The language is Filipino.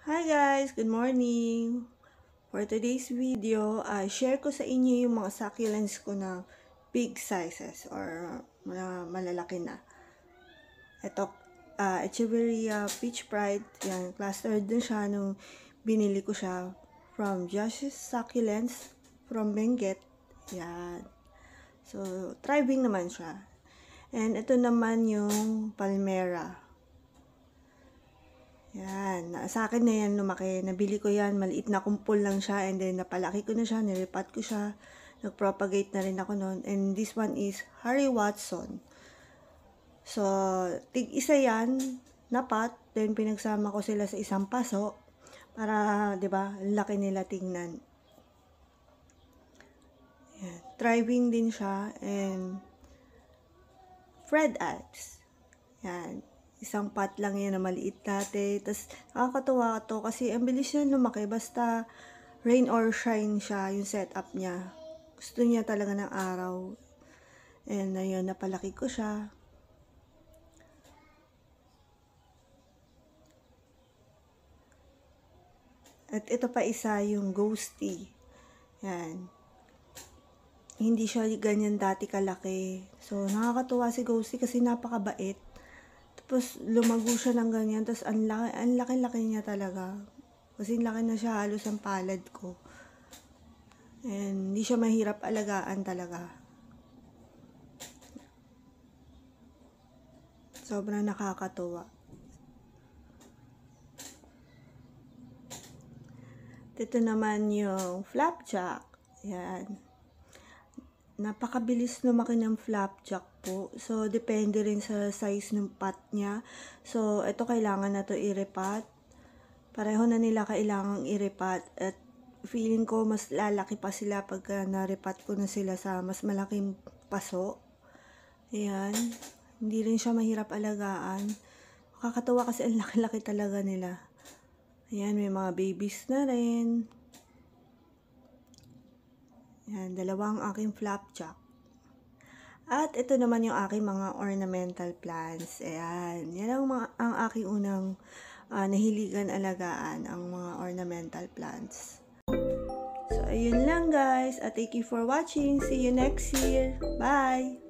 Hi guys! Good morning! For today's video, share ko sa inyo yung mga succulents ko na big sizes or malalaki na. Ito, Echeveria Peach Pride. Yan, clustered din siya nung binili ko siya from Josh's Succulents from Benguet. Yan. So, thriving naman siya. And ito naman yung Palmera. Yan, sa akin na yan lumaki. Nabili ko yan, maliit na kumpol lang siya and then napalaki ko na siya, nilipat ko siya. Nag-propagate na rin ako noon. And this one is Harry Watson. So, tig-isa yan, napat, then pinagsama ko sila sa isang paso para, 'di ba, laki nila tingnan. Yan, thriving din siya and Fred Alps. Yan. Isang pot lang yan na maliit dati. Tapos, nakakatuwa to kasi ang bilis niya lumaki. Basta, rain or shine siya, yung setup niya. Gusto niya talaga ng araw. And, ayun, napalaki ko siya. At ito pa isa, yung ghosty. Yan. Hindi siya ganyan dati kalaki. So, nakakatuwa si ghosty kasi napakabait. Tapos, lumago siya ng ganyan. Tapos, ang laki-laki niya talaga. Kasi laki na siya halos ang palad ko. And, hindi siya mahirap alagaan talaga. Sobrang nakakatuwa. Ito naman yung flapjack. Yan. Napakabilis lumaki ng flapjack po. So, depende rin sa size ng pot niya. So, ito kailangan na to i-repat. Pareho na nila kailangang i-repat. At feeling ko mas lalaki pa sila pagka na-repat ko na sila sa mas malaking paso. Ayan. Hindi rin siya mahirap alagaan. Makakatawa kasi ang laki-laki talaga nila. Ayan, may mga babies na rin. Yan, dalawang aking flapjack. At ito naman yung aking mga ornamental plants. Ayan, yan ang aking unang nahiligan alagaan, ang mga ornamental plants. So, ayun lang guys. Thank you for watching. See you next year. Bye!